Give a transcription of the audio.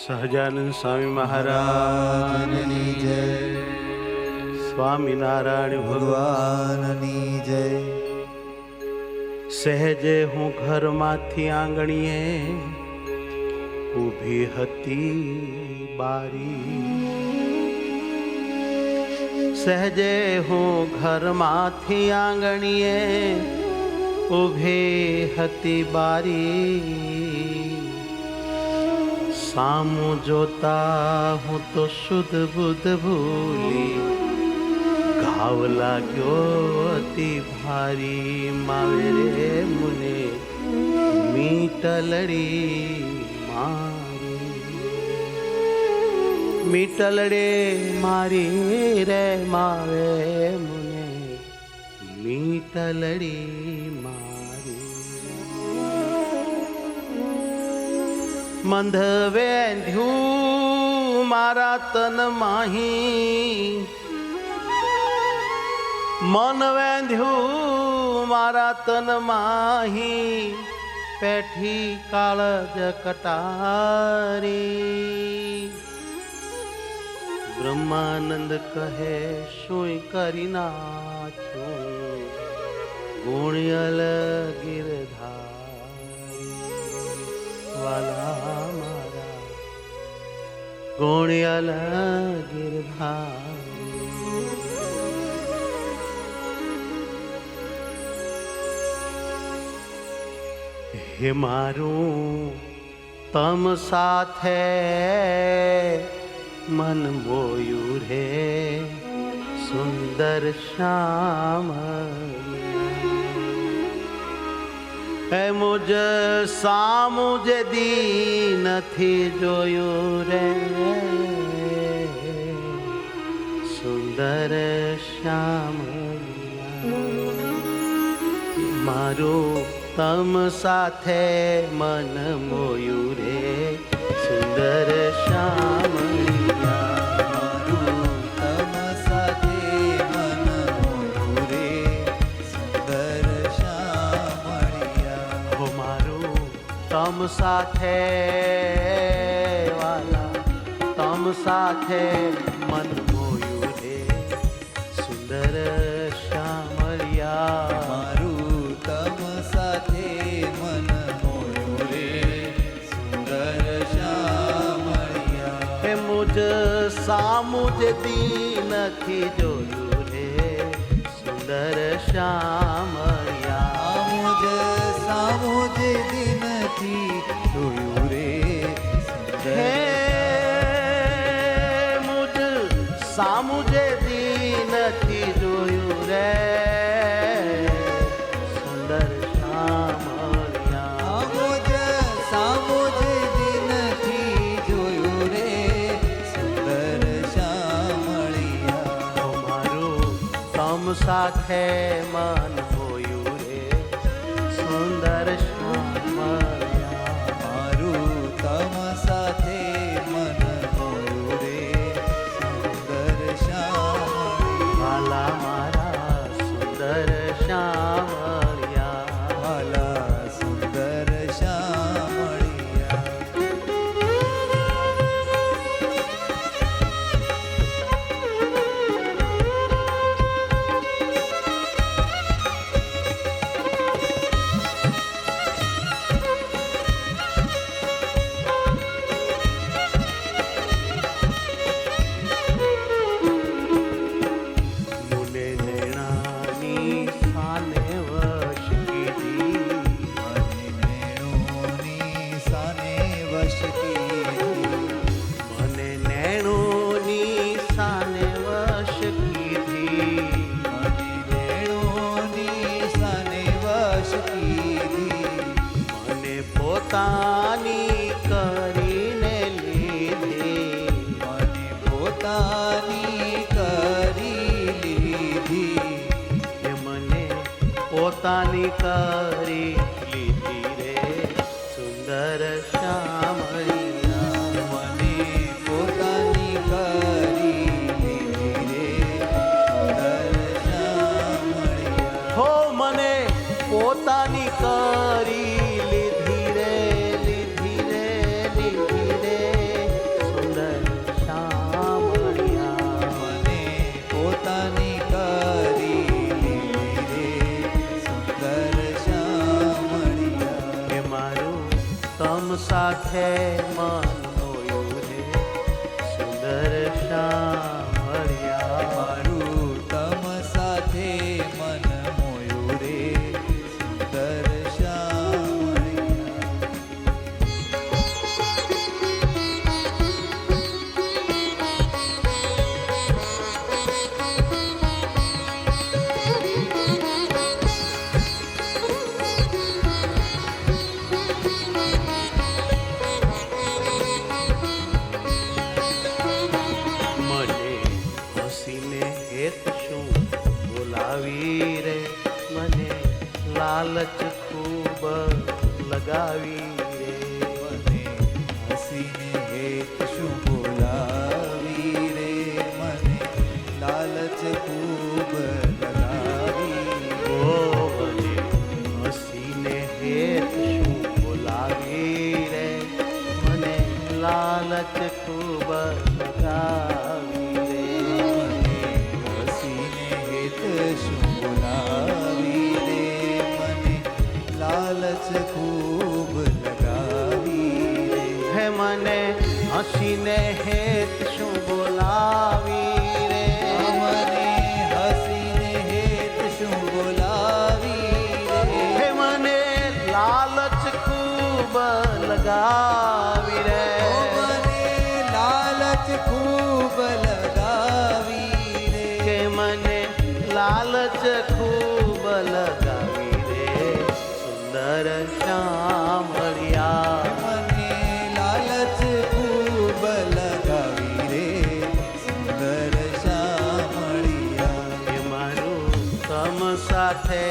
સહજાનંદ સ્વામી મહારાજની જય, સ્વામિનારાયણ ભગવાનની જય। સહેજે હું ઘરમાંથી આંગણીએ ઊભી હતી બારી। સહેજે હું ઘરમાંથી આંગણીએ ઊભી હતી બારી। સામું જોતા હું તો શુદ્ધ બુદ્ધ ભૂલી ઘાવ લાગ્યો અતિ ભારી। માવે રે મુને મીટલડી મારી, મીટલડે મારી રે માવે મુને મીટલડી મારી। મંધ વેંધ્યું મારા તન માહી, મન વેંધ્યું મારા તન માહી। પેઠી કાળજ કટારી। બ્રહ્માનંદ કહે શું કરી નાખ્યું ગુણ્યલ ગિરધારી। વાલા મારા ગુણ્યલ ગિરધારી। હે મારું તમ સાથે મન બોયું રે સુંદર શ્યામ। હે મુજ સામું જે દી નથી જોયું રે સુંદર શ્યામ। મારું તમ સાથે મન મોયું રે સુંદર શ્યામ। મારું તમ સાથે મન મોયું રે સુંદર શ્યામળિયા। હો મારું તમ સાથે વાલા તમ સાથે મન મોયું રે સુંદર શ્યામળિયા। મારું તમ સાથે મન મોયું રે સુંદર શ્યામળિયા। હે મુજ સામું જે દી નથી જોયું રે સુંદર શ્યામળિયા। મુજ સામું જે દિનથી જોયું રે સુંદર। હે મુજ સામું જે દી નથી જોયું રે સુંદર શ્યામળિયા। મુજ સામું જે દિનથી જોયું રે સુંદર શ્યામળિયા। હો મારું તમ સાથે મન હોયું રે સુંદર શ્યામળિયા। મારું તમ સાથે મન મોયું રે સુંદર શ્યામળિયા। વાલા મારા સુંદર શ્યામળિયા। વાલા સુંદર શ્યામળિયા। મુને નૈણાની સાને વશ કીધી। મને નેણોની સાને વશ કીધી। મને નૈણોની સાને વશ કીધી। મને નેણોની સાને વશ કીધી। મને પોતાની કરીને લીધી। મને પોતાની કરી લીધી। એ મને પોતાની કરી લીધી રે સુંદર શ્યામળિયા। મને પોતાની કરી લીધી રે સુંદર શ્યામળિયા। હો મને પોતાની કરી લીધી રે લીધી રે લીધી રે સાથે મન મોયું રે સુંદર શામળિયા. મારું તમ સાથે મન મોયું રે સુંદર શામળિયા. મને હસીને હેત શું બોલાવી રે મને લાલચ ખૂબ લગાવી રે. મને હસીને હેત શું બોલાવી રે મને લાલચ ખૂબ લગાવી. ઓ મને હસીને હેત શું બોલાવી રે મને લાલચ ખૂબ લગાવી રે. મને હસીને હેત શું બોલાવી રે મને લાલચ ખૂબ લગાવી રે. હે મને હસીને હેત શું બોલાવી રે મને હસીને હેત શું બોલાવી રે. હે મને લાલચ ખૂબ લગાવી રે. મને લાલચ ખૂબ લગાવી રે. કે મને લાલચ ખૂબ લગાવી રે સુંદર શામળિયા. મને લાલચ ખૂબ લગાવી રે સુંદર શામળિયા. એ મારું તમ સાથે